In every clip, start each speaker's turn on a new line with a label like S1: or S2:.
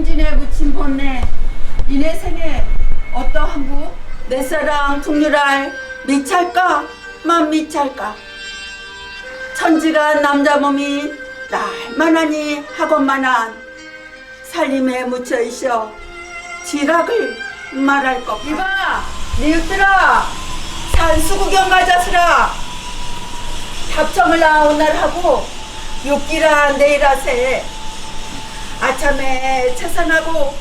S1: 승진에 묻힌 번뇌 이내 생에 어떠한구 내 사랑 풍류랄 미찰까 만 미찰까 천지간 남자 몸이 날만하니 학원만한 살림에 묻혀 있어 지락을 말할 것 이봐 니웃들아 산수구경 가자스라 답정을 나 오늘 하고 욕기라 내일 하세 아참에 채산하고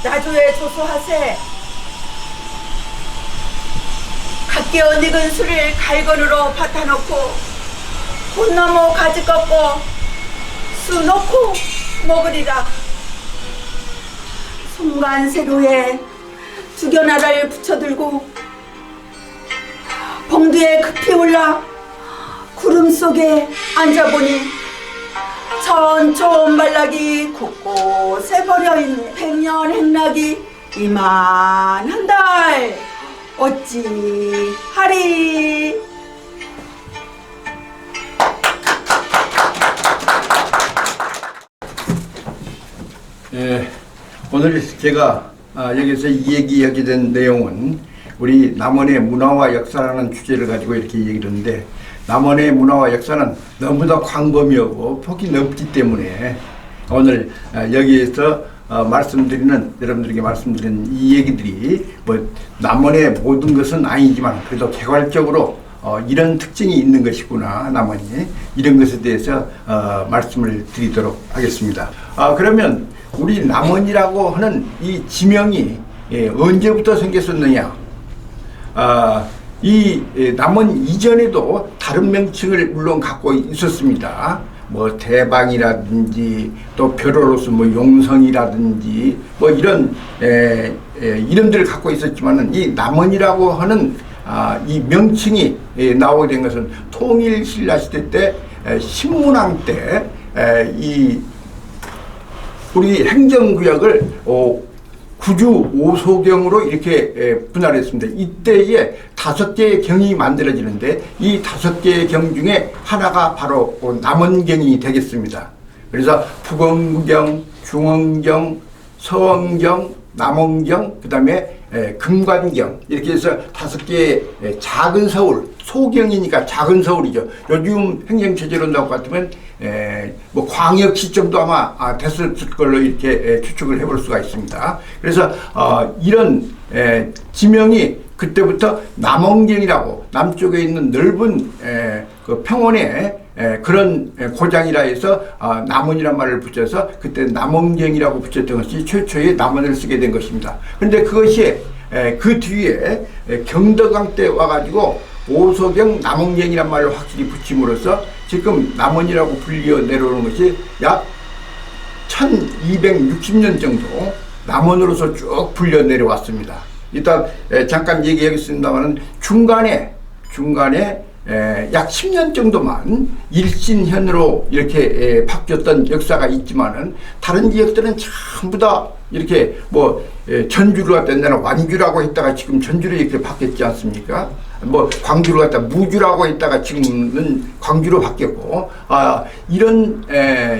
S1: 나조에 조소하세 갓겨 닉은 술을 갈건으로 밭아놓고 꽃나무 가지 꺾고 수 놓고 먹으리라 송간세로에 두견나라를 붙여들고 봉두에 급히 올라 구름 속에 앉아보니 천촌 말락이 곳곳에 버려있네 백년 행락이 이만한 달 어찌하리.
S2: 예, 오늘 제가 여기서 얘기하게 된 내용은 우리 남원의 문화와 역사라는 주제를 가지고 이렇게 얘기를 했는데 남원의 문화와 역사는 너무나 광범위하고 폭이 넓기 때문에 오늘 여기에서 여러분들에게 말씀드리는 이 얘기들이 뭐 남원의 모든 것은 아니지만 그래도 개괄적으로 이런 특징이 있는 것이구나 남원이 이런 것에 대해서 말씀을 드리도록 하겠습니다. 그러면 우리 남원이라고 하는 이 지명이 언제부터 생겼었느냐? 이 남원 이전에도 다른 명칭을 물론 갖고 있었습니다. 뭐 대방이라든지 또 벼로로서 뭐 용성이라든지 뭐 이런 이름들을 갖고 있었지만은 이 남원이라고 하는 이 명칭이 나오게 된 것은 통일신라시대 때 신문왕 때 이 우리 행정구역을 구주 5소경으로 이렇게 분할했습니다. 이때에 5개의 경이 만들어지는데 이 5개의 경 중에 하나가 바로 남원경이 되겠습니다. 그래서 북원경, 중원경, 서원경, 남원경, 그 다음에 금관경 이렇게 해서 5개의 작은 서울, 소경이니까 작은 서울이죠. 요즘 행정체제로 나올 것 같으면 뭐 광역시점도 아마 됐을 걸로 이렇게 추측을 해볼 수가 있습니다. 그래서 이런 지명이 그때부터 남원경이라고 남쪽에 있는 넓은 그 평원의 그런 고장이라 해서 남원이란 말을 붙여서 그때 남원경이라고 붙였던 것이 최초의 남원을 쓰게 된 것입니다. 그런데 그것이 그 뒤에 경덕왕 때 와가지고 오소경 남원경이란 말을 확실히 붙임으로써 지금 남원이라고 불려 내려오는 것이 약 1260년 정도 남원으로서 쭉 불려 내려왔습니다. 일단 잠깐 얘기하겠습니다만 중간에 약 10년 정도만 일신현으로 이렇게 바뀌었던 역사가 있지만은 다른 지역들은 전부 다 이렇게 뭐 전주를 갖다 옛날에 완주라고 했다가 지금 전주로 이렇게 바뀌었지 않습니까? 뭐 광주를 갖다 무주라고 했다가 지금은 광주로 바뀌었고 이런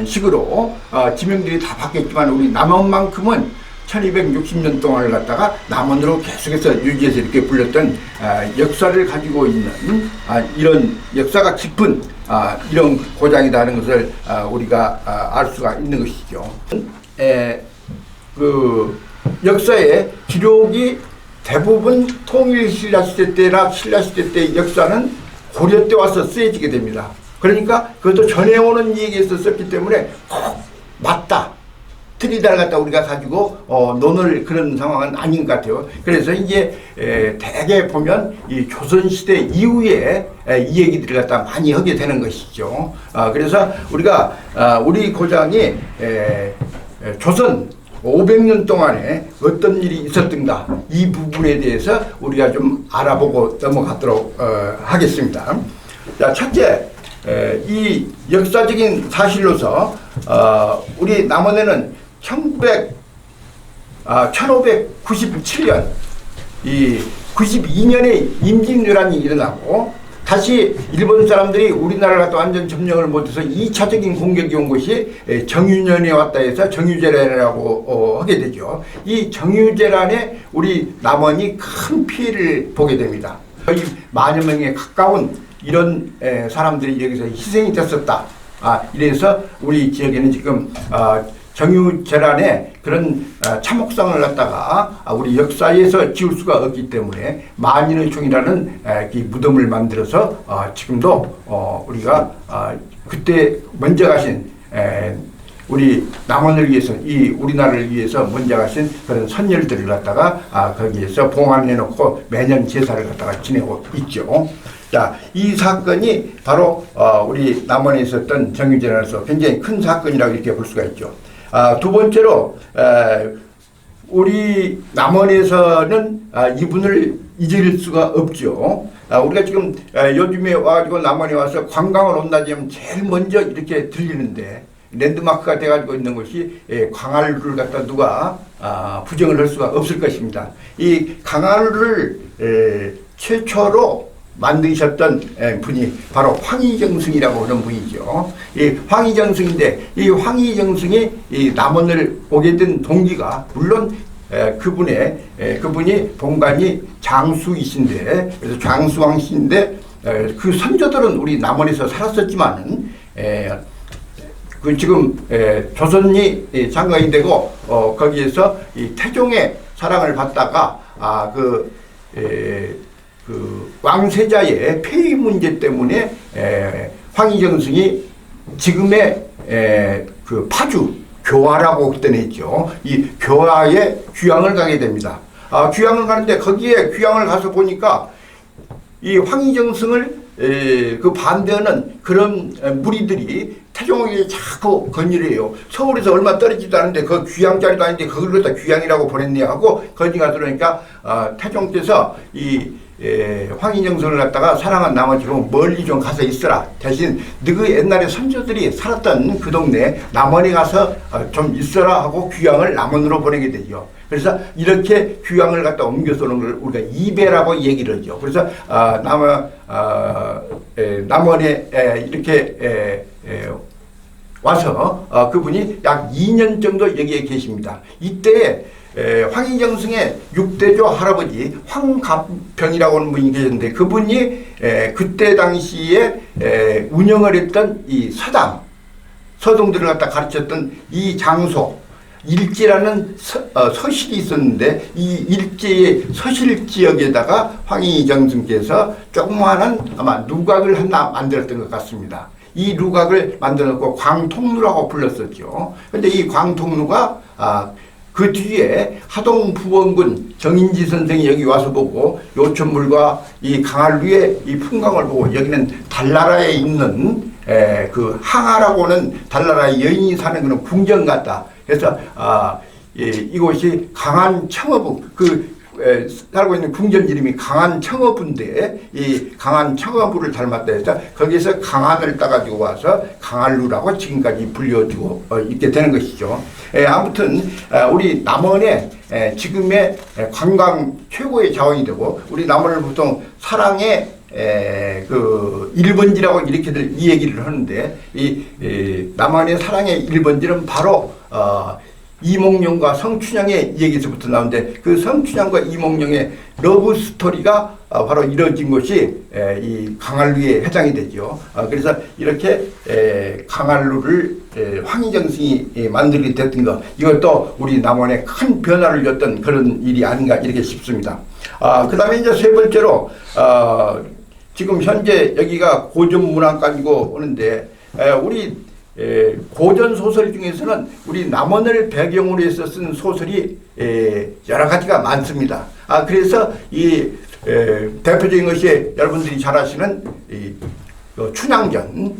S2: 식으로 지명들이 다 바뀌었지만 우리 남원만큼은 1260년 동안을 갖다가 남원으로 계속해서 유지해서 이렇게 불렸던 역사를 가지고 있는 이런 역사가 깊은 이런 고장이라는 것을 우리가 알 수가 있는 것이죠. 그 역사의 기록이 대부분 통일신라시대 때나 신라시대 때의 역사는 고려 때 와서 쓰여지게 됩니다. 그러니까 그것도 전해오는 얘기에서 썼기 때문에 꼭 맞다. 틀리다를 갖다 우리가 가지고 논을 그런 상황은 아닌 것 같아요. 그래서 이제 대개 보면 이 조선시대 이후에 이 얘기들을 갖다 많이 하게 되는 것이죠. 그래서 우리가 우리 고장이 조선 500년 동안에 어떤 일이 있었던가 이 부분에 대해서 우리가 좀 알아보고 넘어가도록 하겠습니다. 자, 첫째, 이 역사적인 사실로서 우리 남원에는 1597년 이 92년에 임진왜란이 일어나고 다시 일본 사람들이 우리나라를 갖다 완전 점령을 못해서 2차적인 공격이 온 것이 정유년에 왔다 해서 정유재란이라고 하게 되죠. 이 정유재란에 우리 남원이 큰 피해를 보게 됩니다. 거의 만여 명에 가까운 이런 사람들이 여기서 희생이 됐었다. 이래서 우리 지역에는 지금 정유재란에 그런 참혹성을 갖다가 우리 역사에서 지울 수가 없기 때문에 만인의 총이라는 이 무덤을 만들어서 지금도 우리가 그때 먼저 가신 우리 남원을 위해서 이 우리나라를 위해서 먼저 가신 그런 선열들을 갖다가 거기에서 봉안해 놓고 매년 제사를 갖다가 지내고 있죠. 자, 이 사건이 바로 우리 남원에 있었던 정유재란에서 굉장히 큰 사건이라고 이렇게 볼 수가 있죠. 두 번째로 우리 남원에서는 이분을 잊을 수가 없죠. 우리가 지금 요즘에 와가지고 남원에 와서 관광을 온다면 제일 먼저 이렇게 들리는데 랜드마크가 돼가지고 있는 것이 강화루를 갖다 누가 부정을 할 수가 없을 것입니다. 이 강화루를 최초로 만드셨던 분이 바로 황희정승이라고 하는 분이죠. 이 황희정승인데 이 황희정승이 이 남원을 오게 된 동기가 물론 그분이 본관이 장수이신데 그래서 장수왕씨인데 그 선조들은 우리 남원에서 살았었지만은 그 지금 조선이 장관이 되고 거기에서 이 태종의 사랑을 받다가 그 왕세자의 폐위 문제 때문에 황희정승이 지금의 그 파주 교화라고 그때는 했죠. 이 교화에 귀향을 가게 됩니다. 귀향을 가는데 거기에 귀향을 가서 보니까 이 황희정승을 그 반대하는 그런 무리들이 태종에게 자꾸 건의를 해요. 서울에서 얼마 떨어지지도 않은데 그 귀향 자리도 아닌데 그걸 갖다 귀향이라고 보냈네 하고 건의가 들어오니까 태종께서 이 황희정승을 갖다가 사랑한 나머지로 멀리 좀 가서 있어라. 대신 너그 옛날에 선조들이 살았던 그 동네 남원에 가서 좀 있어라 하고 귀향을 남원으로 보내게 되죠. 그래서 이렇게 귀향을 갖다 옮겨서 오는 걸 우리가 이배라고 얘기를 하죠. 그래서 남원에 이렇게 와서 그분이 약 2년 정도 여기에 계십니다. 이때 황희정승의 6대조 할아버지 황갑병이라고 하는 분이 계셨는데 그분이 그때 당시에 운영을 했던 이 서동들을 갖다 가르쳤던 이 장소 일제라는 서실이 있었는데 이 일제의 서실 지역에다가 황희정승께서 조그마한 아마 누각을 하나 만들었던 것 같습니다. 이 누각을 만들었고 광통루라고 불렀었죠. 근데 이 광통루가 그 뒤에 하동부원군 정인지 선생이 여기 와서 보고 요천물과 이 강한루의 이 풍광을 보고 여기는 달나라에 있는 그 항아라고 하는 달나라의 여인이 사는 그런 궁전 같다. 그래서 이곳이 강한청어부 살고 있는 궁전 이름이 강한청어부인데 이 강한청어부를 닮았다 해서 거기서 강한을 따가지고 와서 강한루라고 지금까지 불려지고 있게 되는 것이죠. 아무튼 우리 남원의 지금의 관광 최고의 자원이 되고 우리 남원을 보통 사랑의 그 1번지라고 이렇게들 이 얘기를 하는데 이 남한의 사랑의 1번지는 바로 이몽룡과 성춘향의 얘기에서부터 나오는데 그 성춘향과 이몽룡의 러브 스토리가 바로 이루어진 것이 이 강한루에 해당이 되죠. 그래서 이렇게 강한루를 황희정승이 만들게 됐던 것 이것도 우리 남원에 큰 변화를 줬던 그런 일이 아닌가 이렇게 싶습니다. 그 다음에 이제 세 번째로 지금 현재 여기가 고전문학관이고 오는데 우리 고전 소설 중에서는 우리 남원을 배경으로 해서 쓴 소설이 여러 가지가 많습니다. 그래서 이 대표적인 것이 여러분들이 잘 아시는 이 춘향전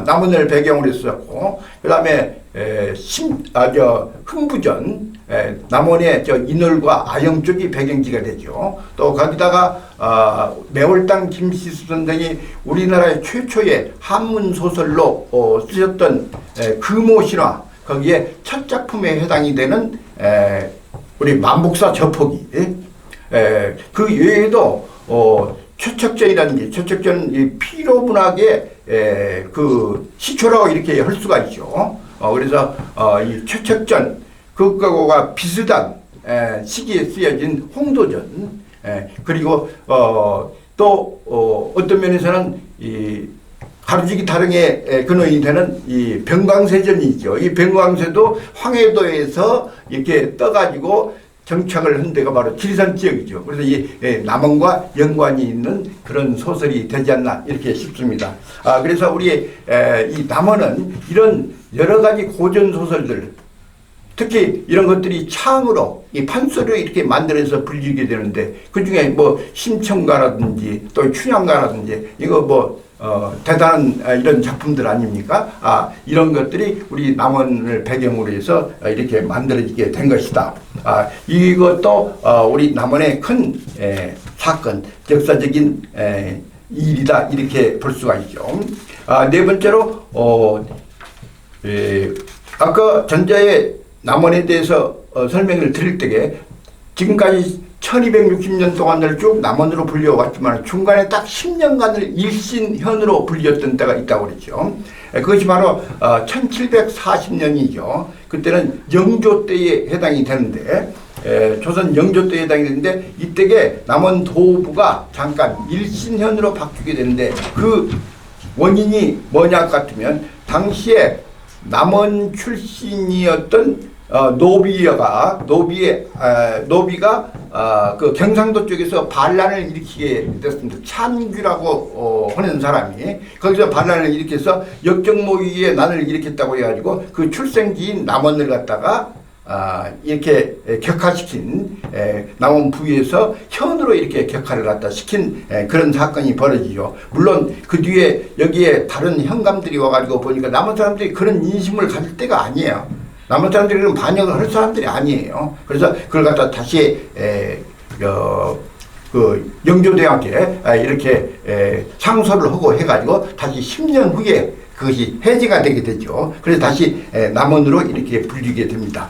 S2: 남원을 배경으로 했었고 그 다음에 흥부전 남원의 인월과 아영 쪽이 배경지가 되죠. 또 거기다가 매월당 김시수 선생이 우리나라의 최초의 한문 소설로 쓰셨던 금오신화 거기에 첫 작품에 해당이 되는 우리 만복사 저포기 그 외에도 최척전이라는 최척전 이 피로 문학의 그 시초라고 이렇게 할 수가 있죠. 그래서 이 최척전 그거가 비슷한 시기에 쓰여진 홍도전 그리고 또 어떤 면에서는 이 가루지기 타령의 근원이 되는 이 병광세전이 있죠. 이 병광세도 황해도에서 이렇게 떠가지고 정착을 한 데가 바로 지리산 지역이죠. 그래서 이 남원과 연관이 있는 그런 소설이 되지 않나 이렇게 싶습니다. 그래서 우리 이 남원은 이런 여러 가지 고전 소설들 특히 이런 것들이 창으로 이 판소리로 이렇게 만들어서 불리게 되는데 그 중에 뭐 심청가라든지 또 춘향가라든지 이거 뭐 대단한 이런 작품들 아닙니까? 이런 것들이 우리 남원을 배경으로 해서 이렇게 만들어지게 된 것이다. 이것도 우리 남원의 큰 사건, 역사적인 일이다 이렇게 볼 수가 있죠. 네 번째로 아까 전자의 남원에 대해서 설명을 드릴 때에 지금까지 1260년 동안을 쭉 남원으로 불려왔지만 중간에 딱 10년간을 일신현으로 불렸던 때가 있다고 그랬죠. 그것이 바로 1740년이죠. 그때는 영조 때에 해당이 되는데 조선 영조 때에 해당이 되는데 이때에 남원 도부가 잠깐 일신현으로 바뀌게 되는데 그 원인이 뭐냐 같으면 당시에 남원 출신이었던 노비가 그 경상도 쪽에서 반란을 일으키게 됐습니다. 찬규라고 하는 사람이 거기서 반란을 일으켜서 역적모의의 난을 일으켰다고 해가지고 그 출생지인 남원을 갖다가 이렇게 격화시킨 남원 부에서 현으로 이렇게 격화를 갖다 시킨 그런 사건이 벌어지죠. 물론 그 뒤에 여기에 다른 현감들이 와가지고 보니까 남원 사람들이 그런 인심을 가질 때가 아니에요. 남은 사람들이 그럼 반역을 할 사람들이 아니에요. 그래서 그걸 갖다 다시 그 영조대왕께 이렇게 상소를 하고 해가지고 다시 10년 후에 그것이 해제가 되게 되죠. 그래서 다시 남원으로 이렇게 불리게 됩니다.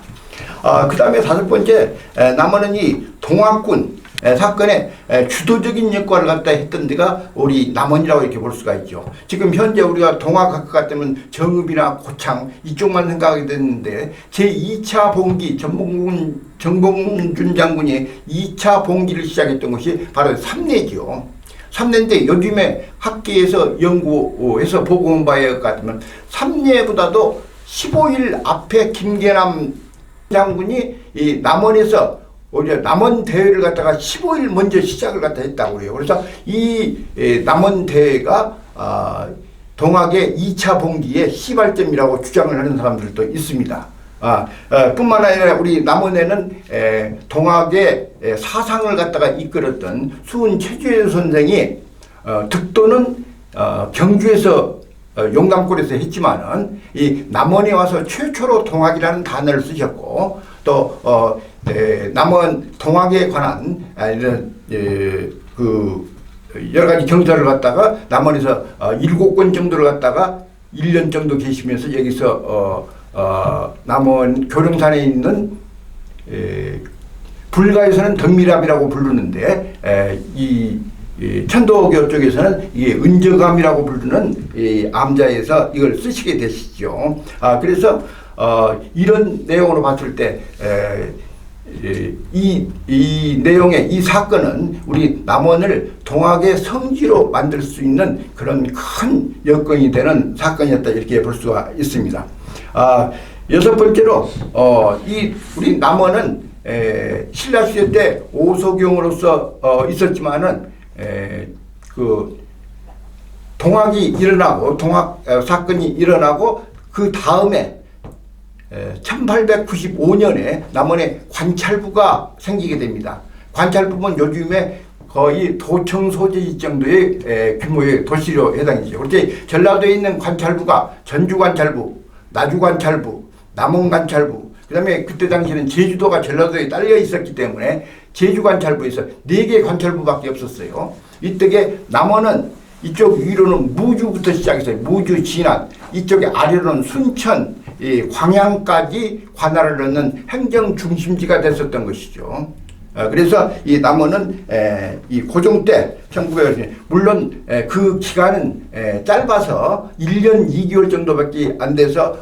S2: 그 다음에 다섯 번째, 남원은 이 동학군 사건에 주도적인 역할을 갖다 했던 데가 우리 남원이라고 이렇게 볼 수가 있죠. 지금 현재 우리가 동학학과 같으면 정읍이나 고창 이쪽만 생각하게 됐는데 제2차 봉기 정봉준 장군이 2차 봉기를 시작했던 것이 바로 삼례죠. 삼례인데 요즘에 학계에서 연구해서 보고한 바에 같으면 삼례보다도 15일 앞에 김계남 장군이 이 남원에서 남원 대회를 갖다가 15일 먼저 시작을 갖다 했다고 그래요. 그래서 이 남원 대회가 동학의 2차 봉기의 시발점이라고 주장을 하는 사람들도 있습니다. 뿐만 아니라 우리 남원에는 동학의 사상을 갖다가 이끌었던 수은 최주현 선생이 득도는 경주에서 용담골에서 했지만은 이 남원에 와서 최초로 동학이라는 단어를 쓰셨고 또 남원 동학에 관한 이런 그 여러 가지 경사를 갖다가 남원에서 7권 정도를 갖다가 1년 정도 계시면서 여기서 남원 교령산에 있는 불가에서는 덕미랍이라고 부르는데 이 천도교 쪽에서는 이게 은저감이라고 부르는 이 암자에서 이걸 쓰시게 되시죠. 그래서 이런 내용으로 봤을 때 이 내용의 이 사건은 우리 남원을 동학의 성지로 만들 수 있는 그런 큰 여건이 되는 사건이었다 이렇게 볼 수가 있습니다. 여섯 번째로 이 우리 남원은 신라 시대 때 오소경으로서 있었지만은 그 동학이 일어나고 동학 사건이 일어나고 그 다음에 1895년에 남원에 관찰부가 생기게 됩니다. 관찰부는 요즘에 거의 도청 소재 정도의 규모의 도시로 해당이죠. 그렇게 전라도에 있는 관찰부가 전주관찰부, 나주관찰부, 남원관찰부, 그 다음에 그때 당시에는 제주도가 전라도에 딸려 있었기 때문에 제주관찰부에서 4개 관찰부밖에 없었어요. 이때에 남원은 이쪽 위로는 무주부터 시작해서 무주, 진안, 이쪽에 아래로는 순천, 광양까지 관할을 넣는 행정 중심지가 됐었던 것이죠. 그래서 이 남원은 이 고종 때 1900년 물론 그 기간은 짧아서 1년 2개월 정도밖에 안 돼서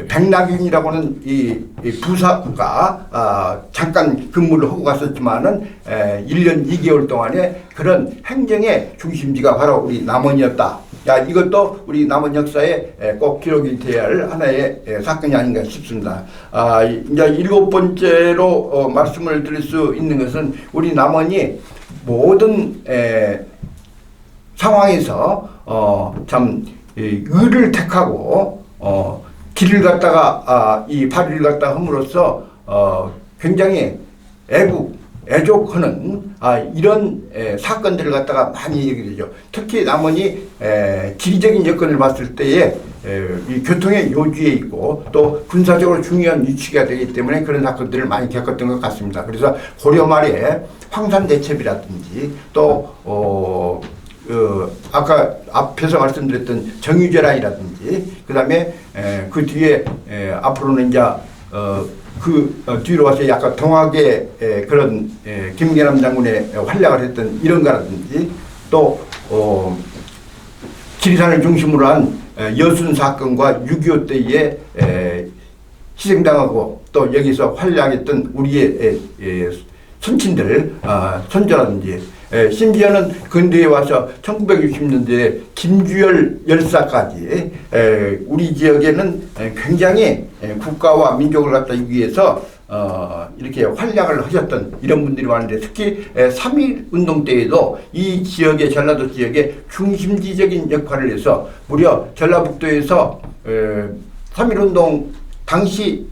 S2: 백낙윤이라고는 이 부사가 잠깐 근무를 하고 갔었지만은 1년 2개월 동안에 그런 행정의 중심지가 바로 우리 남원이었다. 야, 이것도 우리 남원 역사에 꼭 기록이 되어야 할 하나의 사건이 아닌가 싶습니다. 이제 7번째로 말씀을 드릴 수 있는 것은 우리 남원이 모든 상황에서 참 의를 택하고 길을 갖다가 이 발을 갖다가 함으로써 굉장히 애족하는 이런 사건들을 갖다가 많이 얘기되죠. 특히 남원이 지리적인 여건을 봤을 때에 이 교통의 요지에 있고 또 군사적으로 중요한 위치가 되기 때문에 그런 사건들을 많이 겪었던 것 같습니다. 그래서 고려 말에 황산대첩이라든지 또 아까 앞에서 말씀드렸던 정유재란이라든지 그 다음에 그 뒤에 앞으로는 이제 뒤로 와서 약간 동학의 그런 김계남 장군의 활약을 했던 이런 거라든지 또 지리산을 중심으로 한 여순 사건과 6.25 때에 희생당하고 또 여기서 활약했던 우리의 선친들 선조라든지 심지어는 근대에 와서 1960년대에 김주열 열사까지 우리 지역에는 굉장히 국가와 민족을 갖다기 위해서 이렇게 활약을 하셨던 이런 분들이 많은데 특히 3.1 운동 때에도 이 지역의 전라도 지역의 중심지적인 역할을 해서 무려 전라북도에서 3.1 운동 당시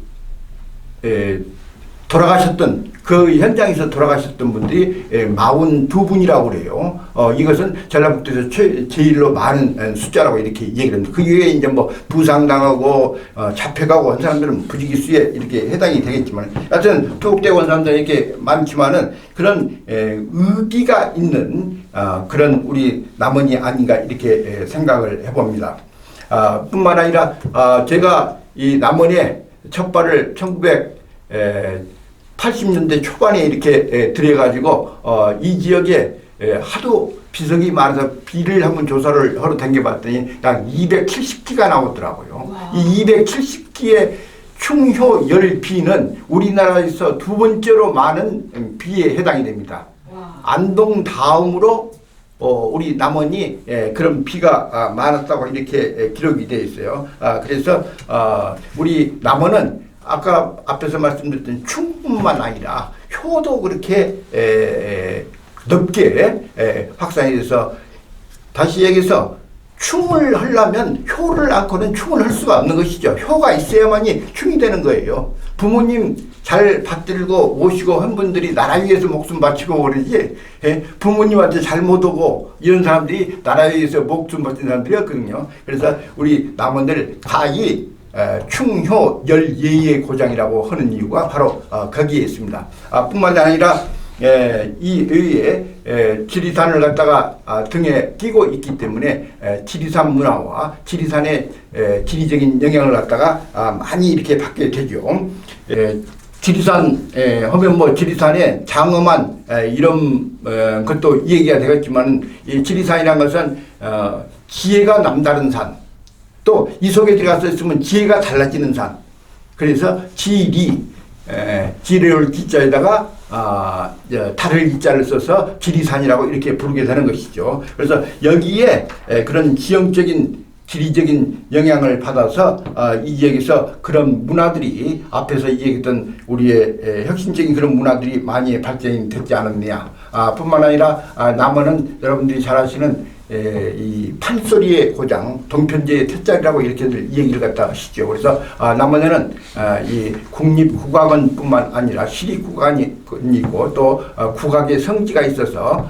S2: 돌아가셨던 그 현장에서 돌아가셨던 분들이 42분이라고 그래요. 이것은 전라북도에서 제일로 많은 숫자라고 이렇게 얘기를 합니다. 그 이외에 이제 뭐 부상당하고 잡혀가고 한 사람들은 부지기수에 이렇게 해당이 되겠지만, 하여튼 투옥되고 온 사람들이 이렇게 많지만은 그런 의기가 있는 그런 우리 남원이 아닌가 이렇게 생각을 해봅니다. 뿐만 아니라 제가 이 남원에 첫 발을 1980년대 초반에 이렇게 들여가지고 이 지역에 하도 비석이 많아서 비를 한번 조사를 하러 다녀봤더니 약 270기가 나오더라고요. 와. 이 270기의 충효 열비는 우리나라에서 두 번째로 많은 비에 해당이 됩니다. 와. 안동 다음으로 우리 남원이 그런 비가 많았다고 이렇게 기록이 되어 있어요. 그래서 우리 남원은 아까 앞에서 말씀드렸던 충뿐만 아니라 효도 그렇게 넓게 확산이 돼서 다시 얘기해서 충을 하려면 효를 않고는 충을 할 수가 없는 것이죠. 효가 있어야만이 충이 되는 거예요. 부모님 잘 받들고 모시고 한 분들이 나라 위해서 목숨 바치고 그러지 부모님한테 잘 못오고 이런 사람들이 나라 위해서 목숨 바친 사람들이었거든요. 그래서 우리 남원들 가히 충효 열예의 고장이라고 하는 이유가 바로 거기에 있습니다. 뿐만 아니라 이 의에 지리산을 갖다가 등에 끼고 있기 때문에 지리산 문화와 지리산의 지리적인 영향을 갖다가 많이 이렇게 받게 되죠. 지리산 하면 뭐 지리산에 장엄한 이런 것도 얘기가 되겠지만 이 지리산이라는 것은 지혜가 남다른 산, 또 이 속에 들어가서 있으면 지혜가 달라지는 산. 그래서 지리, 지리를 기자에다가 달을 이자를 써서 지리산이라고 이렇게 부르게 되는 것이죠. 그래서 여기에 그런 지형적인 지리적인 영향을 받아서 이 지역에서 그런 문화들이 앞에서 얘기했던 우리의 혁신적인 그런 문화들이 많이 발전이 됐지 않았느냐. 뿐만 아니라 남원은 여러분들이 잘 아시는 이 판소리의 고장, 동편제의 태자리라고 이렇게들 얘기를 갖다 하시죠. 그래서 남원에는 이 국립국악원뿐만 아니라 시립국악원이 있고 또 국악의 성지가 있어서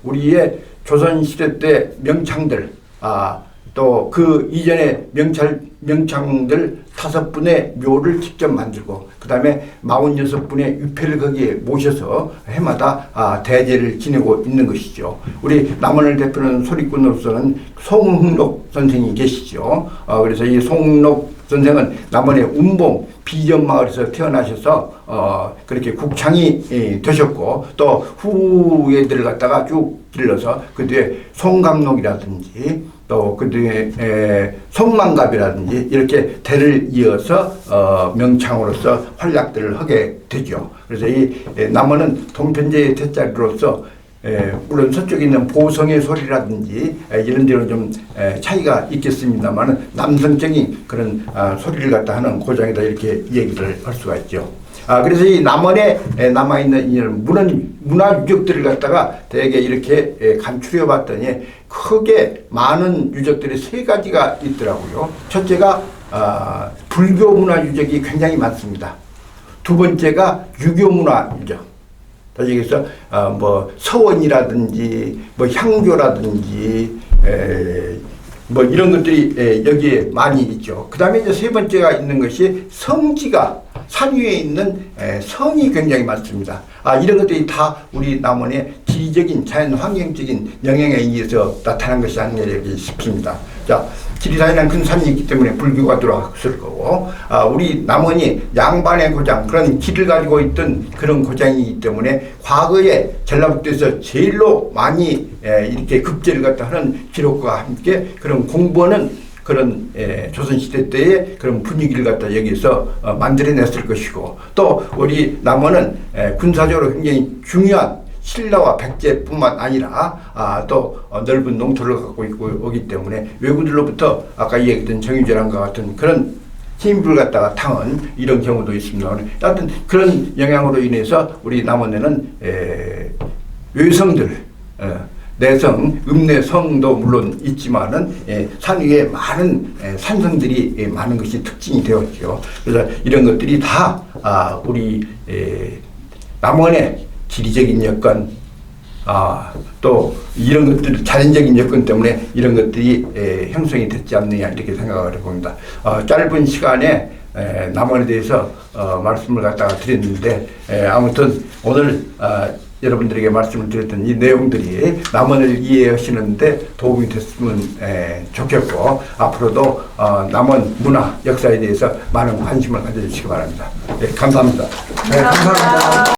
S2: 우리의 조선시대 때 명창들 또 그 이전에 명창들 5분의 묘를 직접 만들고 그 다음에 46분의 유패를 거기에 모셔서 해마다 대제를 지내고 있는 것이죠. 우리 남원을 대표하는 소리꾼으로서는 송흥록 선생이 계시죠. 그래서 이 송흥록 선생은 남원의 운봉 비전마을에서 태어나셔서 그렇게 국창이 되셨고 또 후예들을 갖다가 쭉 길러서 그 뒤에 송강록이라든지 또 그 뒤에 송만갑이라든지 이렇게 대를 이어서 명창으로서 활약들을 하게 되죠. 그래서 이 남원은 동편제의 대자리로서 물론 서쪽에 있는 보성의 소리라든지 이런 데는 좀 차이가 있겠습니다만 남성적인 그런 소리를 갖다 하는 고장이다 이렇게 얘기를 할 수가 있죠. 그래서 이 남원에 남아있는 이런 문화 유적들을 갖다가 대개 이렇게 간추려 봤더니 크게 많은 유적들이 세 가지가 있더라고요. 첫째가 불교 문화 유적이 굉장히 많습니다. 두 번째가 유교 문화 유적. 다시 얘기해서 뭐 서원이라든지 뭐 향교라든지 뭐 이런 것들이 여기에 많이 있죠. 그 다음에 이제 세 번째가 있는 것이 성지가 산 위에 있는 성이 굉장히 많습니다. 이런 것들이 다 우리 남원의 지리적인 자연 환경적인 영향에 의해서 나타난 것이 아니냐 싶습니다. 자, 지리산이라는 큰 산이 있기 때문에 불교가 들어왔을 거고, 우리 남원이 양반의 고장, 그런 길을 가지고 있던 그런 고장이기 때문에 과거에 전라북도에서 제일로 많이 이렇게 급제를 갖다 하는 기록과 함께 그런 공부하는 그런 조선시대 때의 그런 분위기를 갖다 여기서 만들어냈을 것이고, 또 우리 남원은 군사적으로 굉장히 중요한 신라와 백제뿐만 아니라 또 넓은 농토를 갖고 있고 오기 때문에 외구들로부터 아까 얘기했던 정유재랑과 같은 그런 힘을 갖다가 탕은 이런 경우도 있습니다. 하여튼 그런 영향으로 인해서 우리 남원에는 외성들 내성, 읍내성도 물론 있지만은 산 위에 많은 산성들이 많은 것이 특징이 되었죠. 그래서 이런 것들이 다 우리 남원의 지리적인 여건, 또 이런 것들 자연적인 여건 때문에 이런 것들이 형성이 됐지 않느냐 이렇게 생각을 해봅니다. 짧은 시간에 남원에 대해서 말씀을 갖다가 드렸는데 아무튼 오늘 여러분들에게 말씀을 드렸던 이 내용들이 남원을 이해하시는데 도움이 됐으면 좋겠고, 앞으로도 남원 문화 역사에 대해서 많은 관심을 가져주시기 바랍니다. 네, 감사합니다.
S3: 네, 감사합니다.